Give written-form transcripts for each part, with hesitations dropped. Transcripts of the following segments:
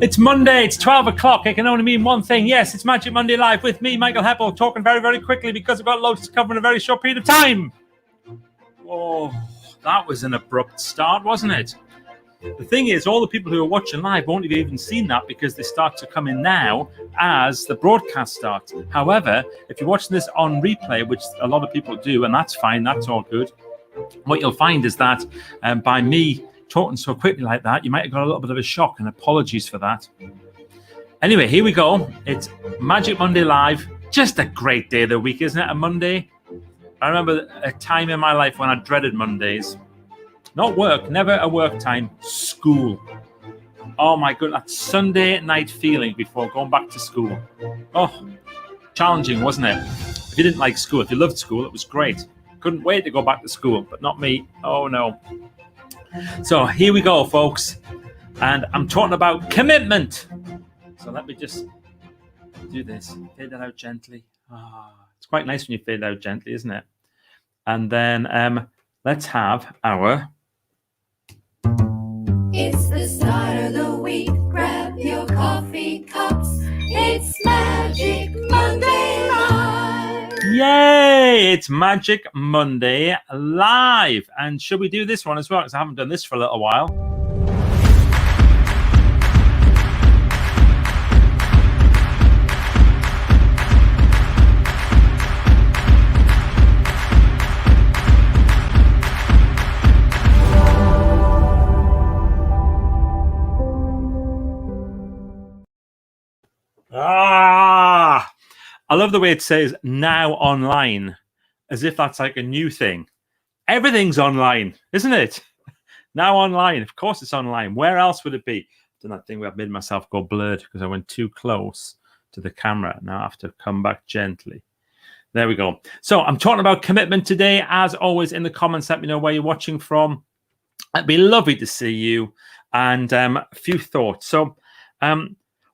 It's Monday, it's 12 o'clock. It can only mean one thing. Yes, it's Magic Monday Live with me, Michael Heppel, talking very, very quickly because I've got loads to cover in a very short period of time. Oh, that was an abrupt start, wasn't it? The thing is, all the people who are watching live won't have even seen that because they start to come in now as the broadcast starts. However, if you're watching this on replay, which a lot of people do, and that's fine, that's all good, what you'll find is that by me talking so quickly like that, you might have got a little bit of a shock, and apologies for that. Anyway, here we go. It's Magic Monday Live. Just a great day of the week, isn't it? A Monday. I remember a time in my life when I dreaded Mondays. Not work, never a work time, school. Oh my goodness, that Sunday night feeling before going back to school. Oh, challenging, wasn't it? If you didn't like school, if you loved school, it was great. Couldn't wait to go back to school, but not me. Oh no. So here we go, folks. And I'm talking about commitment. So let me just do this. Fade that out gently. It's quite nice when you fade out gently, isn't it? And then let's have our... It's the start of the week. Grab your coffee cups. It's Magic Monday Live. Yay! It's Magic Monday Live. And should we do this one as well? Because I haven't done this for a little while. I love the way it says now online, as if that's like a new thing. Everything's online, isn't it? Now online. Of course it's online. Where else would it be? I've done that thing where I've made myself go blurred because I went too close to the camera. Now I have to come back gently. There we go. So I'm talking about commitment today. As always, in the comments, let me know where you're watching from. It'd be lovely to see you. And a few thoughts. So,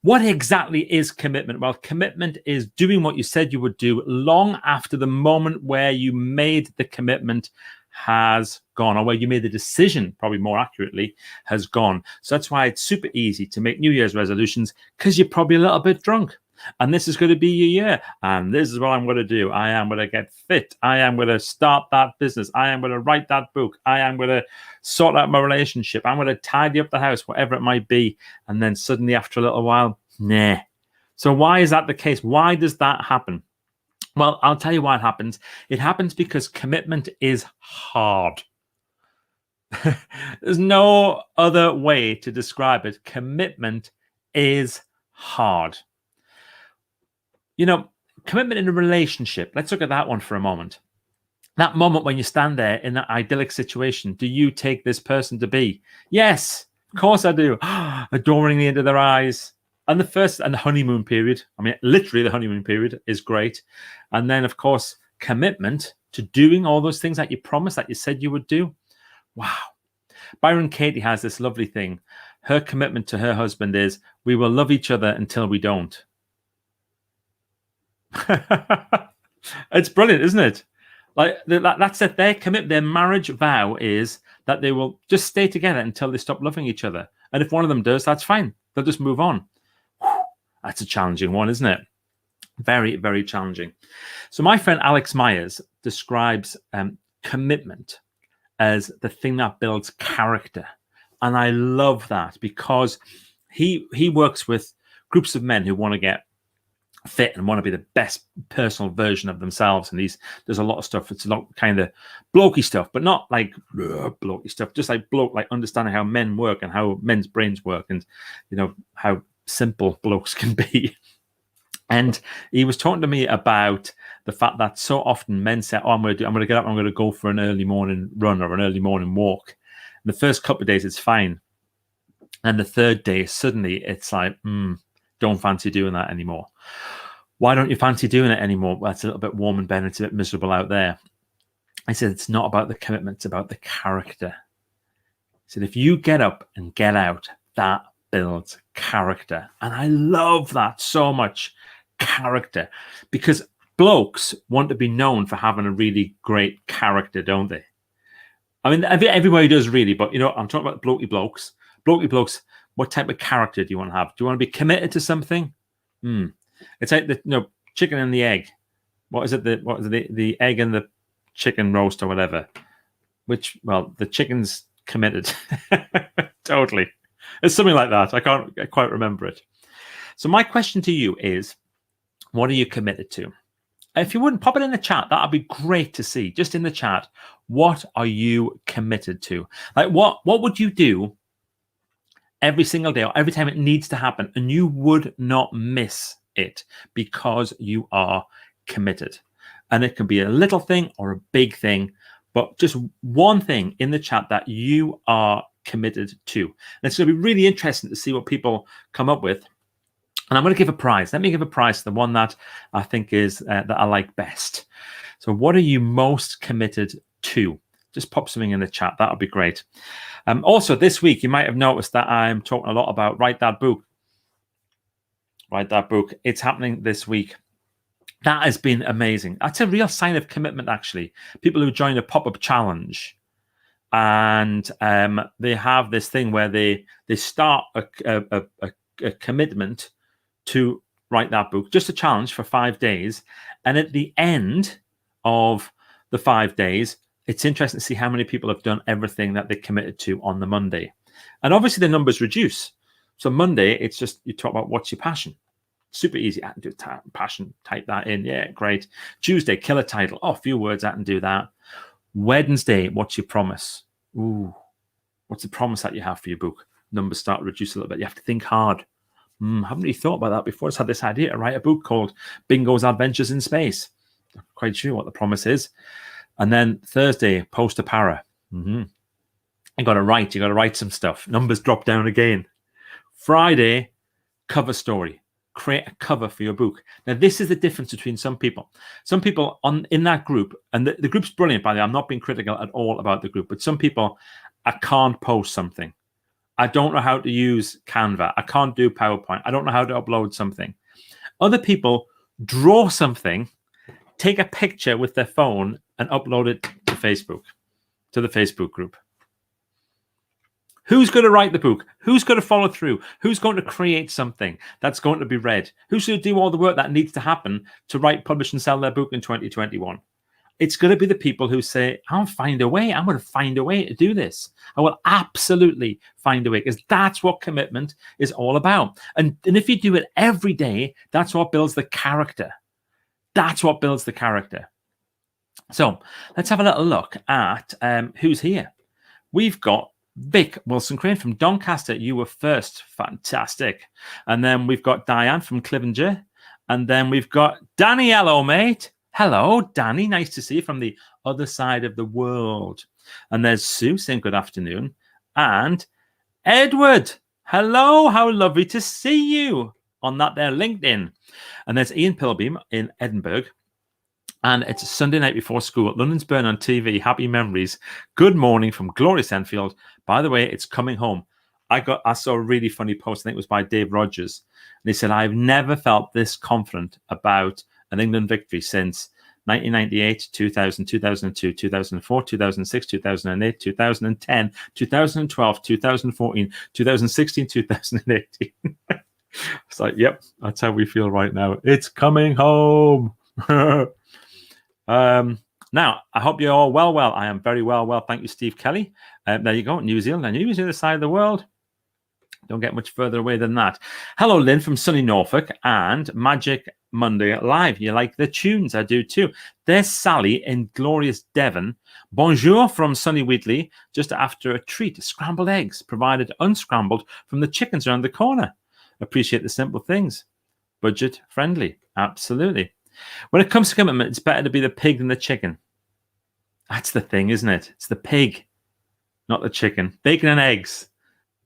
what exactly is commitment? Well, commitment is doing what you said you would do long after the moment where you made the commitment has gone, or where you made the decision, probably more accurately, has gone. So that's why it's super easy to make New Year's resolutions, because you're probably a little bit drunk. And this is going to be your year. And this is what I'm going to do. I am going to get fit. I am going to start that business. I am going to write that book. I am going to sort out my relationship. I'm going to tidy up the house, whatever it might be. And then suddenly after a little while, nah. So why is that the case? Why does that happen? Well, I'll tell you why it happens. It happens because commitment is hard. There's no other way to describe it. Commitment is hard. You know, commitment in a relationship. Let's look at that one for a moment. That moment when you stand there in that idyllic situation, do you take this person to be? Yes, of course I do. Adoringly into their eyes. And the honeymoon period, I mean, literally the honeymoon period is great. And then, of course, commitment to doing all those things that you promised, that you said you would do. Wow. Byron Katie has this lovely thing. Her commitment to her husband is, we will love each other until we don't. It's brilliant, isn't it? Like that's it. Their commitment, their marriage vow is that they will just stay together until they stop loving each other. And if one of them does, that's fine. They'll just move on. That's a challenging one, isn't it? Very, very challenging. So my friend Alex Myers describes commitment as the thing that builds character. And I love that because he works with groups of men who want to get fit and want to be the best personal version of themselves. And there's a lot of stuff. It's a lot kind of blokey stuff, but not like blokey stuff, just like understanding how men work and how men's brains work and, you know, how simple blokes can be. And he was talking to me about the fact that so often men say, I'm going to get up, I'm going to go for an early morning run or an early morning walk. And the first couple of days, it's fine. And the third day, suddenly it's like, don't fancy doing that anymore. Why don't you fancy doing it anymore? Well, it's a little bit warm in bed. It's a bit miserable out there. I said, it's not about the commitment. It's about the character. I said, if you get up and get out, that builds character. And I love that so much, character, because blokes want to be known for having a really great character, don't they? I mean, everybody does really, but, you know, I'm talking about blokey blokes. Blokey blokes What type of character do you want to have? Do you want to be committed to something? It's like the chicken and the egg. What is it? The egg and the chicken roast or whatever. The chicken's committed. Totally. It's something like that. I can't quite remember it. So my question to you is, what are you committed to? If you wouldn't pop it in the chat, that'd be great to see. Just in the chat, what are you committed to? Like what would you do every single day or every time it needs to happen and you would not miss it because you are committed? And it can be a little thing or a big thing, but just one thing in the chat that you are committed to. And it's going to be really interesting to see what people come up with. And I'm going to give a prize. Let me give a prize to the one that I think is that I like best. So what are you most committed to? Just pop something in the chat. That'll be great. Also, this week, you might have noticed that I'm talking a lot about Write That Book. Write That Book. It's happening this week. That has been amazing. That's a real sign of commitment, actually. People who join a pop-up challenge and they have this thing where they start a commitment to write that book, just a challenge for 5 days. And at the end of the 5 days, it's interesting to see how many people have done everything that they committed to on the Monday. And obviously the numbers reduce. So Monday, it's just you talk about what's your passion. Super easy. I can do passion, type that in. Yeah, great. Tuesday, kill a title. Oh, a few words, I can do that. Wednesday, what's your promise? Ooh, what's the promise that you have for your book? Numbers start to reduce a little bit. You have to think hard. Haven't really thought about that before. I just had this idea to write a book called Bingo's Adventures in Space. Not quite sure what the promise is. And then Thursday, post a para. You got to write some stuff. Numbers drop down again. Friday, cover story. Create a cover for your book. Now, this is the difference between some people. Some people in that group, and the group's brilliant, by the way. I'm not being critical at all about the group, but some people, I can't post something. I don't know how to use Canva. I can't do PowerPoint. I don't know how to upload something. Other people draw something, take a picture with their phone, and upload it to Facebook, to the Facebook group. Who's going to write the book? Who's going to follow through? Who's going to create something that's going to be read? Who's going to do all the work that needs to happen to write, publish, and sell their book in 2021? It's going to be the people who say, I'll find a way. I'm going to find a way to do this. I will absolutely find a way, because that's what commitment is all about. And if you do it every day, that's what builds the character. That's what builds the character. So let's have a little look at who's here. We've got Vic Wilson-Crane from Doncaster. You were first. Fantastic. And then we've got Diane from Clivenger. And then we've got Daniello, mate. Hello, Danny. Nice to see you from the other side of the world. And there's Sue saying good afternoon. And Edward. Hello. How lovely to see you on that there LinkedIn. And there's Ian Pilbeam in Edinburgh. And it's Sunday night before school. London's Burn on TV. Happy memories. Good morning from glorious Enfield. By the way, it's coming home. I saw a really funny post. I think it was by Dave Rogers. And he said, I've never felt this confident about an England victory since 1998, 2000, 2002, 2004, 2006, 2008, 2010, 2012, 2014, 2016, 2018. It's like, yep, that's how we feel right now. It's coming home. Now, I hope you're all well. I am very well. Thank you, Steve Kelly. There you go, New Zealand. I knew he was the other side of the world. Don't get much further away than that. Hello, Lynn from sunny Norfolk and Magic Monday Live. You like the tunes? I do too. There's Sally in glorious Devon. Bonjour from sunny Wheatley, just after a treat. Scrambled eggs, provided unscrambled from the chickens around the corner. Appreciate the simple things. Budget friendly. Absolutely. When it comes to commitment, it's better to be the pig than the chicken. That's the thing, isn't it? It's the pig, not the chicken. Bacon and eggs.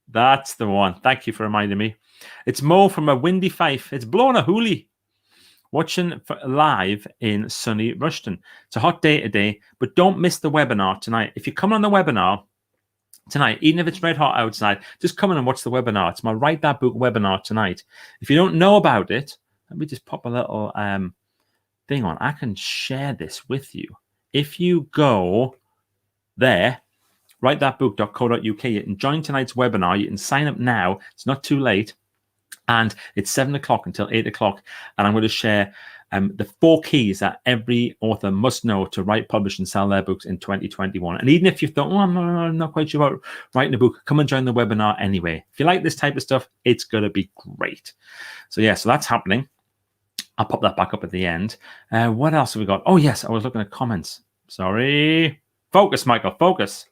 That's the one. Thank you for reminding me. It's Mo from a windy Fife. It's blowing a hoolie. Watching live in sunny Rushton. It's a hot day today, but don't miss the webinar tonight. If you come on the webinar tonight, even if it's red hot outside, just come in and watch the webinar. It's my Write That Book webinar tonight. If you don't know about it, let me just pop a little thing on. I can share this with you. If you go there, writethatbook.co.uk. You can join tonight's webinar. You can sign up now. It's not too late. And it's 7 o'clock until 8 o'clock. And I'm going to share the 4 keys that every author must know to write, publish, and sell their books in 2021. And even if you thought, I'm not quite sure about writing a book, come and join the webinar anyway. If you like this type of stuff, it's going to be great. So that's happening. I'll pop that back up at the end. What else have we got? Oh, yes, I was looking at comments. Sorry. Focus, Michael, focus.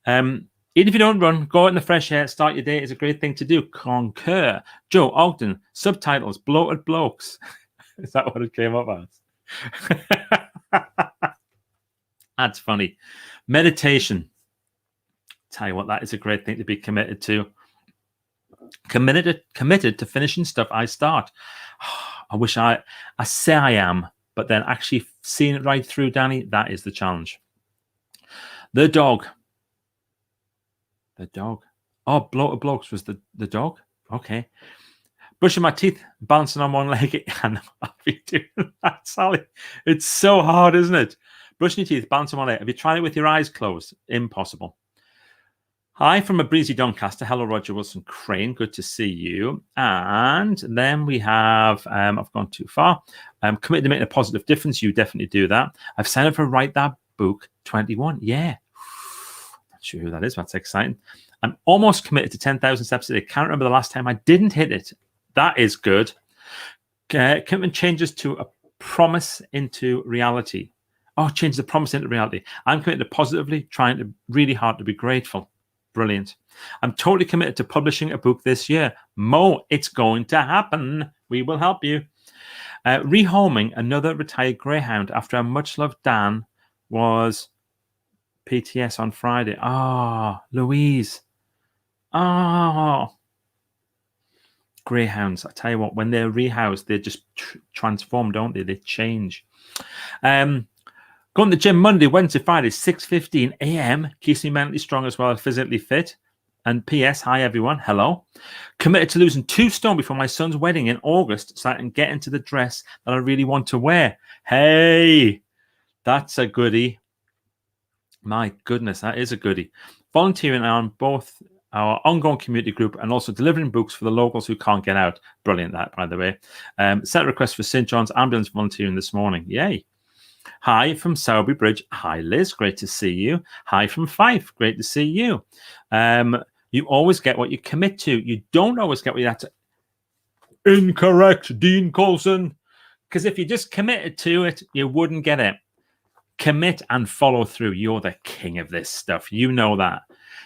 Even if you don't run, go out in the fresh air, start your day. It's a great thing to do. Concur. Joe Ogden, subtitles, bloated blokes. Is that what it came up as? That's funny. Meditation. Tell you what, that is a great thing to be committed to. Committed to finishing stuff I start. I wish I say I am, but then actually seeing it right through, Danny, that is the challenge. The dog. The dog. Oh, bloated blokes was the dog. Okay. Brushing my teeth, balancing on one leg. And I'll be doing that, Sally. It's so hard, isn't it? Brushing your teeth, balancing on one leg. Have you tried it with your eyes closed? Impossible. Hi from a breezy Doncaster. Hello, Roger Wilson Crane. Good to see you. And then we have, I've gone too far. I'm committed to making a positive difference. You definitely do that. I've signed up for Write That Book 21. Yeah. Not sure who that is. That's exciting. I'm almost committed to 10,000 steps a day. Can't remember the last time I didn't hit it. That is good. Commitment changes to a promise into reality. Oh, change the promise into reality. I'm committed to positively, trying really hard to be grateful. Brilliant. I'm totally committed to publishing a book this year. Mo, it's going to happen. We will help you. Rehoming another retired greyhound after our much-loved Dan was PTS on Friday. Louise. Greyhounds. I tell you what, when they're rehoused, they just transform, don't they? They change. Going to the gym Monday, Wednesday, Friday, 6:15 a.m. Keeps me mentally strong as well as physically fit. And P.S. Hi, everyone. Hello. Committed to losing 2 stone before my son's wedding in August so I can get into the dress that I really want to wear. Hey, that's a goodie. My goodness, that is a goodie. Volunteering on both our ongoing community group and also delivering books for the locals who can't get out. Brilliant, that, by the way. Set a request for St. John's Ambulance volunteering this morning. Yay. Hi from Sowerby Bridge. Hi, Liz. Great to see you. Hi from Fife. Great to see you. You always get what you commit to. You don't always get what you have to. Incorrect, Dean Colson. Because if you just committed to it, you wouldn't get it. Commit and follow through. You're the king of this stuff. You know that.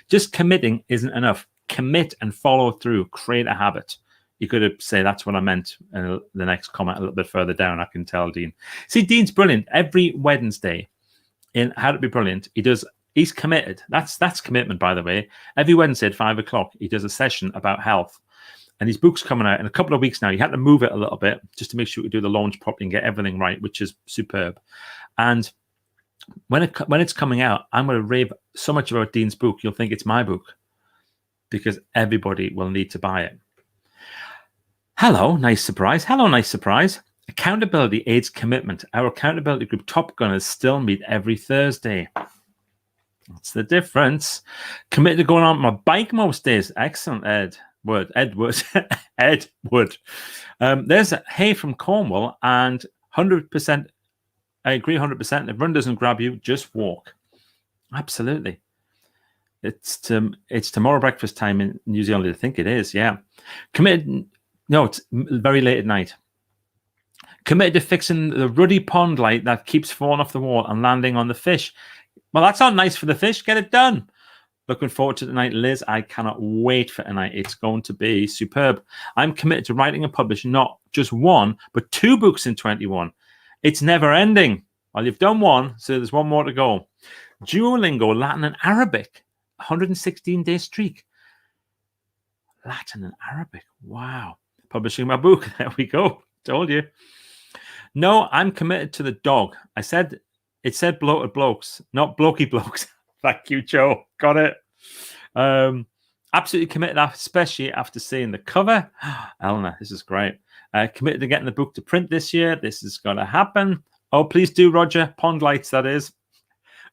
Just committing isn't enough. Commit and follow through. Create a habit. You could have said that's what I meant in the next comment a little bit further down. I can tell Dean. See, Dean's brilliant. Every Wednesday in How to Be Brilliant, he's committed. That's commitment, by the way. Every Wednesday at 5 o'clock, he does a session about health. And his book's coming out in a couple of weeks now. You had to move it a little bit just to make sure you do the launch properly and get everything right, which is superb. And when it's coming out, I'm going to rave so much about Dean's book, you'll think it's my book because everybody will need to buy it. Hello, nice surprise. Hello, nice surprise. Accountability aids commitment. Our accountability group Top Gunners still meet every Thursday. That's the difference. Committed to going on my bike most days. Excellent, Ed Wood. Ed Wood. There's Hey from Cornwall, and 100%. I agree 100%. If run doesn't grab you, just walk. Absolutely. It's tomorrow breakfast time in New Zealand. I think it is. Yeah. Committed. No, it's very late at night. Committed to fixing the ruddy pond light that keeps falling off the wall and landing on the fish. Well, that's not nice for the fish. Get it done. Looking forward to tonight, Liz. I cannot wait for tonight. It's going to be superb. I'm committed to writing and publishing not just 1, but 2 books in 21. It's never ending. Well, you've done 1, so there's 1 more to go. Duolingo, Latin and Arabic, 116-day streak. Latin and Arabic. Wow. Publishing my book. There we go. Told you. No, I'm committed to the dog. It said bloated blokes, not blokey blokes. Thank you, Joe. Got it. Absolutely committed, especially after seeing the cover. Eleanor, this is great. Committed to getting the book to print this year. This is going to happen. Oh, please do, Roger. Pond lights, that is.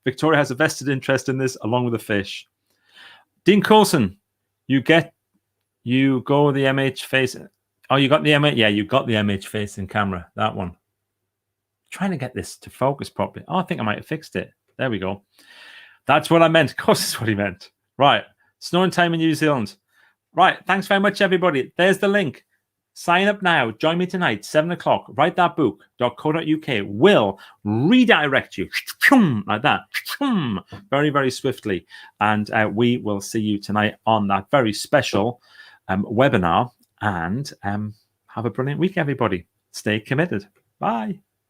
Victoria has a vested interest in this, along with the fish. Dean Coulson, you go the MH face. Oh, you got the MH. Yeah, you got the MH facing camera. That one. Trying to get this to focus properly. Oh, I think I might have fixed it. There we go. That's what I meant. Of course, that's what he meant. Right. Snoring time in New Zealand. Right. Thanks very much, everybody. There's the link. Sign up now. Join me tonight, 7 o'clock. Writethatbook.co.uk will redirect you like that, very, very swiftly. And we will see you tonight on that very special webinar. And have a brilliant week, everybody. Stay committed. Bye.